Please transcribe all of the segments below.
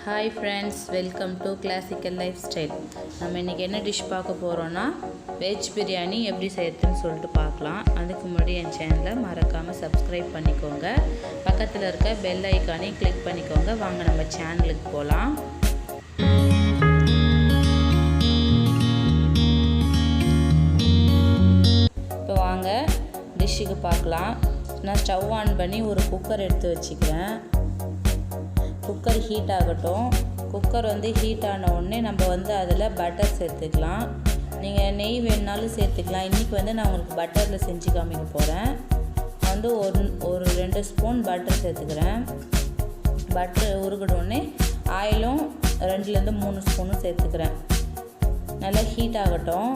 Hi friends, welcome to classical life style. நம்ம இன்றைக்கி என்ன டிஷ் பார்க்க போகிறோன்னா வெஜ் பிரியாணி எப்படி செய்யறதுன்னு சொல்லிட்டு பார்க்கலாம். அதுக்கு முன்னாடி என் சேனலை மறக்காமல் சப்ஸ்கிரைப் பண்ணிக்கோங்க. பக்கத்தில் இருக்க பெல் ஐக்கானையும் கிளிக் பண்ணிக்கோங்க. வாங்க நம்ம சேனலுக்கு போகலாம். இப்போ வாங்க டிஷ்ஷுக்கு பார்க்கலாம். நான் ஸ்டவ் ஆன் பண்ணி ஒரு குக்கர் எடுத்து வச்சுக்கிறேன். குக்கர் ஹீட் ஆகட்டும். குக்கர் ஹீட் ஆன உடனே நம்ம அதில் பட்டர் சேர்த்துக்கலாம். நீங்கள் நெய் வேணுனாலும் சேர்த்துக்கலாம். இன்றைக்கி நான் உங்களுக்கு பட்டரில் செஞ்சு காமிக்க போகிறேன். ஒரு 2 ஸ்பூன் பட்டர் சேர்த்துக்கிறேன். பட்டர் உருகிடோடனே ஆயிலும் 2லேருந்து 3 ஸ்பூனும் சேர்த்துக்கிறேன். நல்லா ஹீட் ஆகட்டும்.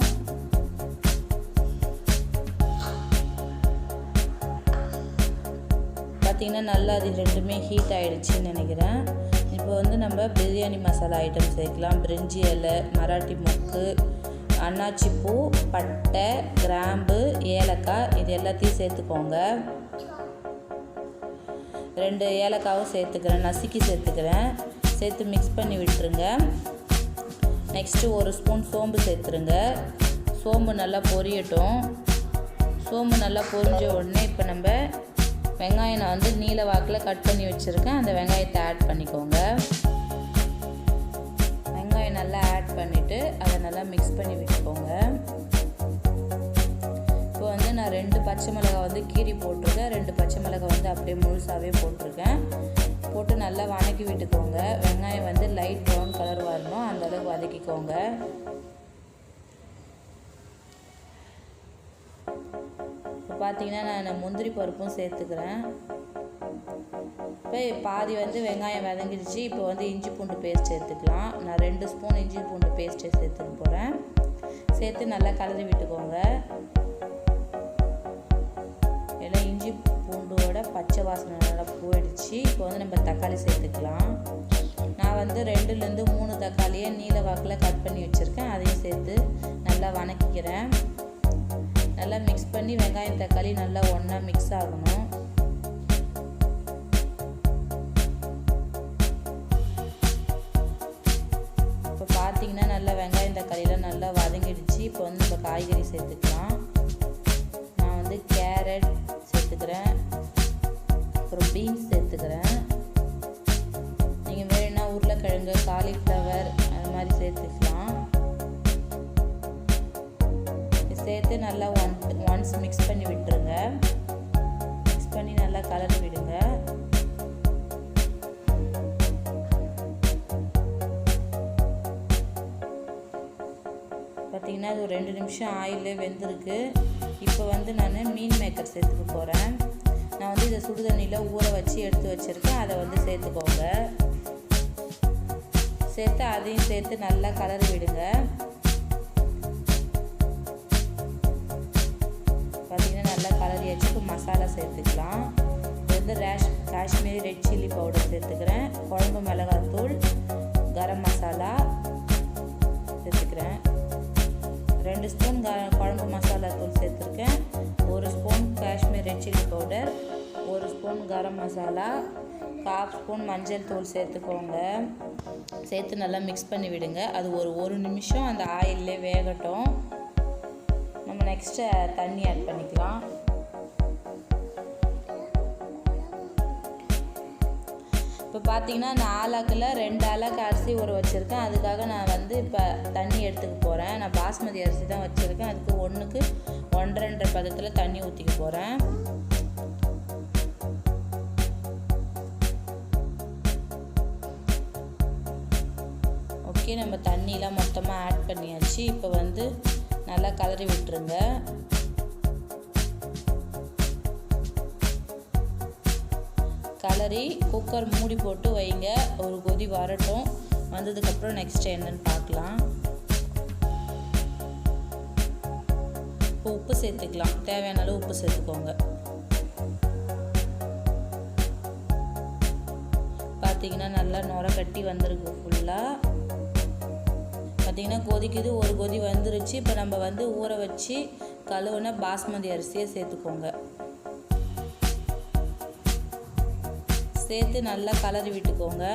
பார்த்திங்கன்னா நல்லா அது ரெண்டுமே ஹீட் ஆகிடுச்சின்னு நினைக்கிறேன். இப்போ நம்ம பிரியாணி மசாலா ஐட்டம் சேர்க்கலாம். பிரிஞ்சி இலை, மராட்டி மொக்கு, அன்னாச்சி பூ, பட்டை, கிராம்பு, ஏலக்காய், இது எல்லாத்தையும் சேர்த்துக்கோங்க. 2 ஏலக்காவும் சேர்த்துக்கிறேன், நசுக்கி சேர்த்துக்கிறேன். சேர்த்து மிக்ஸ் பண்ணி விட்டுருங்க. நெக்ஸ்ட்டு 1 ஸ்பூன் சோம்பு சேர்த்துருங்க. சோம்பு நல்லா பொரியட்டும். சோம்பு நல்லா பொரிஞ்ச உடனே இப்போ நம்ம வெங்காயம் நான் நீல வாக்கில் கட் பண்ணி வச்சுருக்கேன். அந்த வெங்காயத்தை ஆட் பண்ணிக்கோங்க. வெங்காயம் நல்லா ஆட் பண்ணிவிட்டு அதை நல்லா மிக்ஸ் பண்ணி விட்டுக்கோங்க. இப்போ நான் 2 பச்சை மிளகாய் கீரி போட்டிருக்கேன். 2 பச்சை மிளகாய் அப்படியே முழுசாகவே போட்டிருக்கேன். போட்டு நல்லா வதக்கி விட்டுக்கோங்க. வெங்காயம் லைட் ப்ரௌன் கலர் வரணும், அந்தளவுக்கு வதக்கிக்கோங்க. இப்போ பார்த்தீங்கன்னா நான் முந்திரி பருப்பும் சேர்த்துக்கிறேன். இப்போ பாதி வெங்காயம் வதங்கிடுச்சு. இப்போ இஞ்சி பூண்டு பேஸ்ட் சேர்த்துக்கலாம். நான் 2 ஸ்பூன் இஞ்சி பூண்டு பேஸ்ட்டை சேர்த்துக்க போகிறேன். சேர்த்து நல்லா கலரி விட்டுக்கோங்க. ஏன்னா இஞ்சி பூண்டோட பச்சை வாசனை நல்லா போயிடுச்சு. இப்போ நம்ம தக்காளி சேர்த்துக்கலாம். நான் 2லேருந்து 3 தக்காளியை நீல வாக்கில் கட் பண்ணி வச்சுருக்கேன். அதையும் சேர்த்து நல்லா வதக்கிக்கிறேன். நல்லா மிக்ஸ் பண்ணி வெங்காயம் தக்காளி நல்லா ஒன்றா மிக்ஸ் ஆகணும். இப்போ பார்த்தீங்கன்னா நல்லா வெங்காயம் தக்காளிலாம் நல்லா வதங்கிடுச்சு. இப்போ நம்ம காய்கறி சேர்த்துக்கலாம். நான் கேரட் சேர்த்துக்கிறேன். அப்புறம் பீன்ஸ் சேர்த்துக்கிறேன். நீங்கள் வேணும்னா உருளைக்கிழங்கு, காலிஃப்ளவர் அது மாதிரி சேர்த்துக்கலாம். சேர்த்து நல்லா ஒன்ஸ் மிக்ஸ் பண்ணி விட்டுருங்க. மிக்ஸ் பண்ணி நல்லா கலரி விடுங்க. பார்த்தீங்கன்னா அது ஒரு 2 நிமிஷம் ஆயிலே வெந்திருக்கு. இப்போ நான் மீன் மேக்கர் சேர்த்துக்க போகிறேன். நான் இதை சுடுதண்ணியில் ஊற வச்சு எடுத்து வச்சுருக்கேன். அதை சேர்த்துக்கோங்க. சேர்த்து அதையும் சேர்த்து நல்லா கலரி விடுங்க. பார்த்திங்கன்னா நல்லா கலரி வச்சு இப்போ மசாலா சேர்த்துக்கலாம். இது காஷ்மீரி ரெட் சில்லி பவுடர் சேர்த்துக்கிறேன். குழம்பு மிளகாத்தூள், கரம் மசாலா சேர்த்துக்கிறேன். 2 ஸ்பூன் குழம்பு மசாலா தூள் சேர்த்துருக்கேன். 1 spoon Kashmir red chilli powder, 1 spoon garam masala, 1/2 spoon மஞ்சள் தூள் சேர்த்துக்கோங்க. சேர்த்து நல்லா மிக்ஸ் பண்ணி விடுங்க. அது ஒரு நிமிஷம் அந்த ஆயிலே வேகட்டும். நம்ம நெக்ஸ்ட்டு தண்ணி ஆட் பண்ணிக்கலாம். இப்போ பார்த்தீங்கன்னா நான் ஆலாக்கில் 2 ஆலாக்கு அரிசி ஊற வச்சுருக்கேன். அதுக்காக நான் இப்போ தண்ணி எடுத்துக்க போகிறேன். நான் பாஸ்மதி அரிசி தான் வச்சுருக்கேன். அதுக்கு 1க்கு 1.5 பதத்தில் தண்ணி ஊற்றிக்க போகிறேன். ஓகே, நம்ம தண்ணியெலாம் மொத்தமாக ஆட் பண்ணியாச்சு. இப்போ நல்லா கலரி விட்டுருங்க. கலரி குக்கர் மூடி போட்டு வைங்க. ஒரு கொதி வரட்டும். வந்ததுக்கப்புறம் நெக்ஸ்ட் என்னன்னு பார்க்கலாம். இப்போ உப்பு சேர்த்துக்கலாம். தேவையான அளவு உப்பு சேர்த்துக்கோங்க. பார்த்தீங்கன்னா நல்லா நுர கட்டி வந்திருக்கு ஃபுல்லாக. பார்த்திங்கன்னா கொதிக்குது. ஒரு கொதி வந்துருச்சு. இப்போ நம்ம ஊற வச்சு கழுவுன பாஸ்மதி அரிசியை சேர்த்துக்கோங்க. சேர்த்து நல்லா கலரி விட்டுக்கோங்க.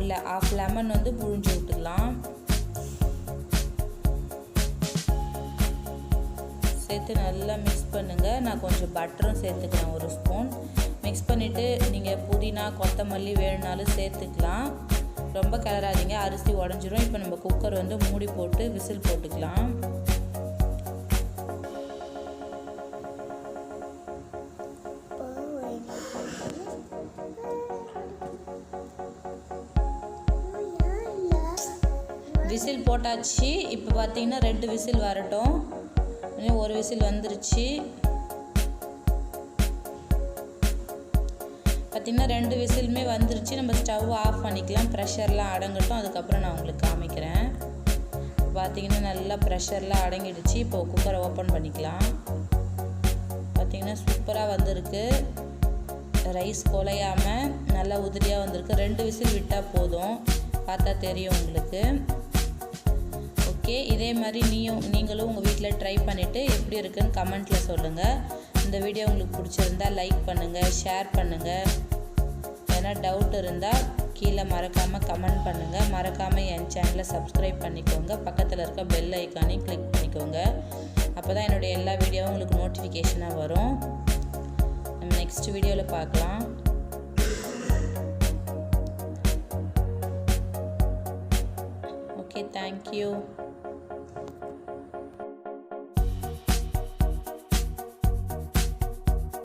ஒரு ½ லெமன் வந்து புழிஞ்சு விட்டுக்கலாம். சேர்த்து நல்லா மிக்ஸ் பண்ணுங்கள். நான் கொஞ்சம் பட்டரும் சேர்த்துக்கிறேன் 1 ஸ்பூன். மிக்ஸ் பண்ணிவிட்டு நீங்கள் புதினா கொத்தமல்லி வேணுனாலும் சேர்த்துக்கலாம். ரொம்ப கிளறாதீங்க, அரிசி உடஞ்சிரும். இப்போ நம்ம குக்கர் வந்து மூடி போட்டு விசில் போட்டுக்கலாம். விசில் போட்டாச்சு. இப்போ பார்த்தீங்கன்னா 2 விசில் வரட்டும். இன்னும் 1 விசில் வந்துருச்சு. பார்த்திங்கன்னா 2 விசிலுமே வந்துருச்சு. நம்ம ஸ்டவ் ஆஃப் பண்ணிக்கலாம். ப்ரெஷர்லாம் அடங்கட்டும். அதுக்கப்புறம் நான் உங்களுக்கு காமிக்கிறேன். பார்த்திங்கன்னா நல்லா ப்ரெஷர்லாம் அடங்கிடுச்சு. இப்போ குக்கரை ஓப்பன் பண்ணிக்கலாம். பார்த்திங்கன்னா சூப்பராக வந்திருக்கு. ரைஸ் குலையாமல் நல்லா உதிரியாக வந்திருக்கு. 2 விசில் விட்டால் போதும். பார்த்தா தெரியும் உங்களுக்கு. ஓகே, இதே மாதிரி நீங்களும் உங்கள் வீட்டில் ட்ரை பண்ணிவிட்டு எப்படி இருக்குன்னு கமெண்ட்டில் சொல்லுங்கள். இந்த வீடியோ உங்களுக்கு பிடிச்சிருந்தா லைக் பண்ணுங்கள், ஷேர் பண்ணுங்கள். ஏன்னா டவுட் இருந்தால் கீழே மறக்காமல் கமெண்ட் பண்ணுங்கள். மறக்காமல் என் சேனலை சப்ஸ்கிரைப் பண்ணிக்கோங்க. பக்கத்தில் இருக்க பெல் ஐக்கானையும் கிளிக் பண்ணிக்கோங்க. அப்போ தான் என்னுடைய எல்லா வீடியோவும் உங்களுக்கு நோட்டிஃபிகேஷனாக வரும். நம்ம நெக்ஸ்ட் வீடியோவில் பார்க்கலாம். Okay, thank you.